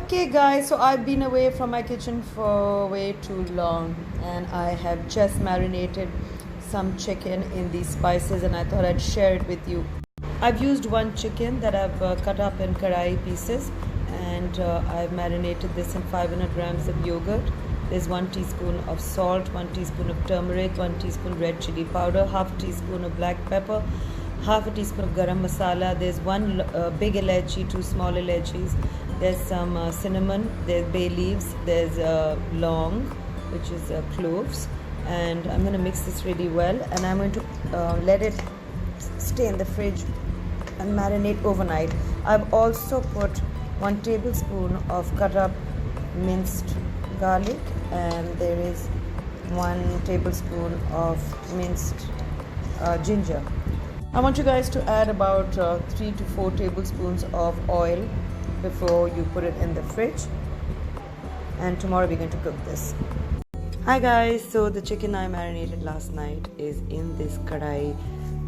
Okay guys, so I've been away from my kitchen for way too long and I have just marinated some chicken in these spices and I thought I'd share it with you. I've used one chicken that I've cut up in karai pieces and I've marinated this in 500 grams of yogurt. There's 1 teaspoon of salt, 1 teaspoon of turmeric, 1 teaspoon red chili powder, half teaspoon of black pepper, half a teaspoon of garam masala. There's 1 big ilachi, 2 small ilachis. There's some cinnamon, there's bay leaves, there's long, which is cloves, and I'm going to mix this really well and I'm going to let it stay in the fridge and marinate overnight. I've also put 1 tablespoon of cut up minced garlic and there is 1 tablespoon of minced ginger. I want you guys to add about 3 to 4 tablespoons of oil before you put it in the fridge, and tomorrow we're going to cook this. Hi guys, so the chicken I marinated last night is in this karai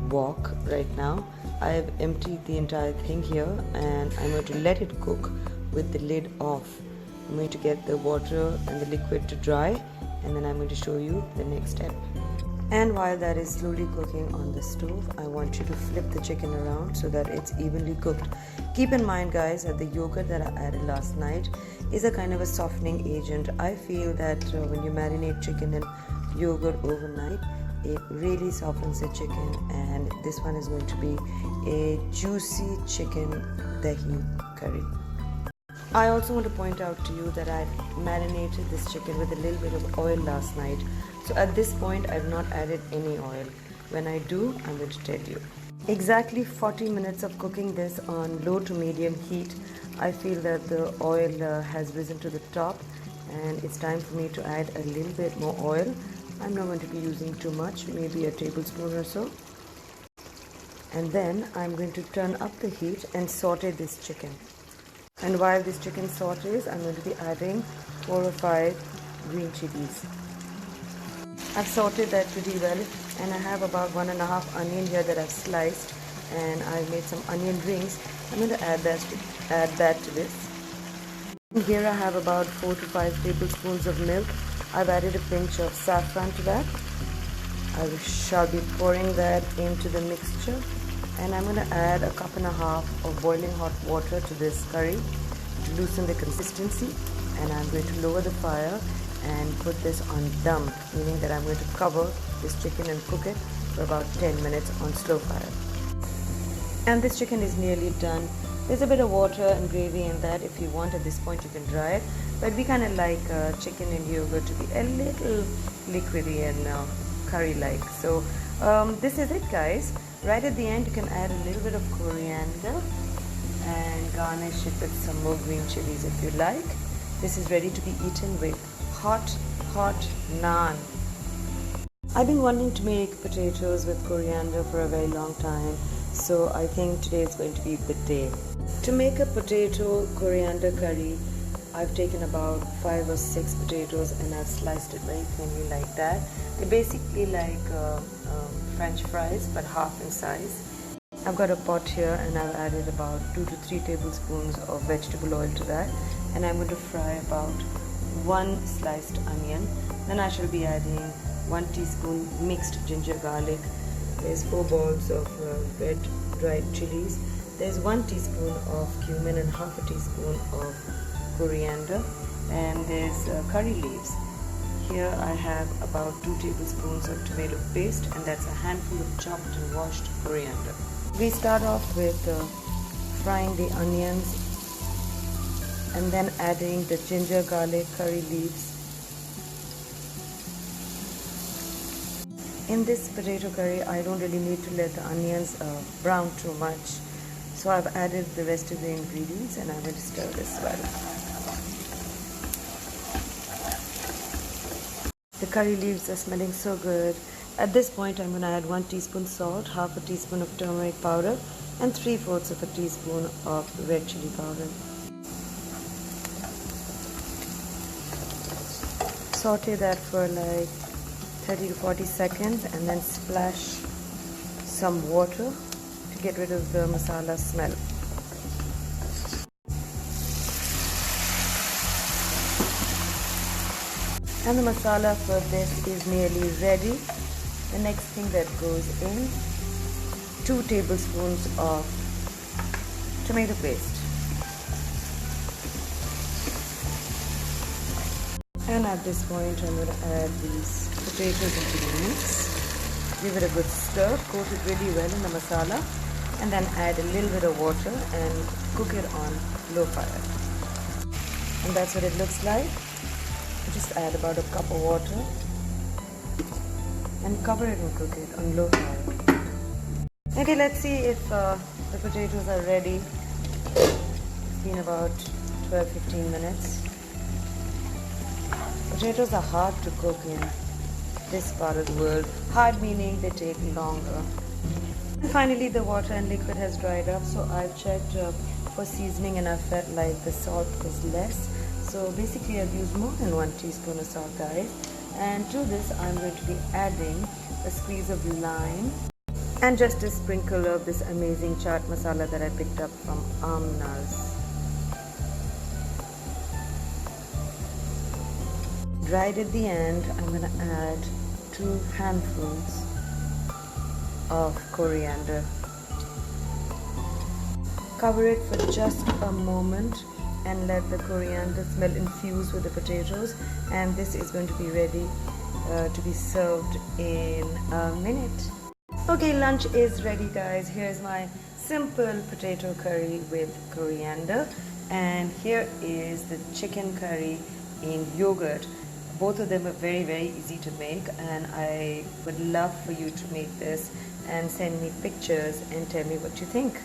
wok right now. I've emptied the entire thing here and I'm going to let it cook with the lid off. I'm going to get the water and the liquid to dry and then I'm going to show you the next step. And while that is slowly cooking on the stove, I want you to flip the chicken around so that it's evenly cooked. Keep in mind guys that the yogurt that I added last night is a kind of a softening agent. I feel that when you marinate chicken in yogurt overnight, it really softens the chicken, and this one is going to be a juicy chicken dahi curry. I also want to point out to you that I marinated this chicken with a little bit of oil last night. So at this point, I've not added any oil. When I do, I'm going to tell you. Exactly 40 minutes of cooking this on low to medium heat. I feel that the oil has risen to the top and it's time for me to add a little bit more oil. I'm not going to be using too much, maybe a tablespoon or so. And then I'm going to turn up the heat and saute this chicken. And while this chicken sautés, I'm going to be adding 4 or 5 green chilies. I've sauteed that pretty well and I have about 1.5 onion here that I've sliced and I've made some onion rings. I'm going to add that to this. And here I have about 4 to 5 tablespoons of milk. I've added a pinch of saffron to that. I shall be pouring that into the mixture. And I'm going to add 1.5 cups of boiling hot water to this curry to loosen the consistency, and I'm going to lower the fire and put this on dum, meaning that I'm going to cover this chicken and cook it for about 10 minutes on slow fire. And this chicken is nearly done. There's a bit of water and gravy in that. If you want at this point you can dry it, but we kind of like chicken and yogurt to be a little liquidy and curry like. So this is it guys. Right at the end you can add a little bit of coriander and garnish it with some more green chilies if you like. This is ready to be eaten with hot naan. I've been wanting to make potatoes with coriander for a very long time, so I think today is going to be the day. To make a potato coriander curry, I've taken about 5 or 6 potatoes and I've sliced it very thinly like that. They're basically like French fries but half in size. I've got a pot here and I've added about 2 to 3 tablespoons of vegetable oil to that, and I'm going to fry about 1 sliced onion. Then I shall be adding 1 teaspoon mixed ginger garlic. There's 4 balls of red dried chilies. There's 1 teaspoon of cumin and half a teaspoon of coriander, and there's curry leaves. Here I have about 2 tablespoons of tomato paste, and that's a handful of chopped and washed coriander. We start off with frying the onions and then adding the ginger, garlic, curry leaves. In this potato curry, I don't really need to let the onions brown too much. So I've added the rest of the ingredients and I'm going to stir this well. The curry leaves are smelling so good. At this point I'm going to add 1 teaspoon salt, half a teaspoon of turmeric powder and 3/4 of a teaspoon of red chili powder. Saute that for like 30 to 40 seconds and then splash some water to get rid of the masala smell. And the masala for this is nearly ready. The next thing that goes in, 2 tablespoons of tomato paste. And at this point, I'm going to add these potatoes into the mix. Give it a good stir, coat it really well in the masala, and then add a little bit of water and cook it on low fire. And that's what it looks like. Just add about a cup of water and cover it and cook it on low fire. Okay, let's see if the potatoes are ready. It's been about 12-15 minutes. Potatoes are hard to cook in this part of the world. Hard meaning they take longer. And finally, the water and liquid has dried up, so I've checked for seasoning and I felt like the salt was less. So basically I've used more than 1 teaspoon of salt, guys. And to this I'm going to be adding a squeeze of lime and just a sprinkle of this amazing chaat masala that I picked up from Amna's. Right at the end, I'm going to add 2 handfuls of coriander. Cover it for just a moment and let the coriander smell infuse with the potatoes, and this is going to be ready to be served in a minute. Okay, lunch is ready, guys. Here's my simple potato curry with coriander, and here is the chicken curry in yogurt. Both of them are very, very easy to make, and I would love for you to make this and send me pictures and tell me what you think.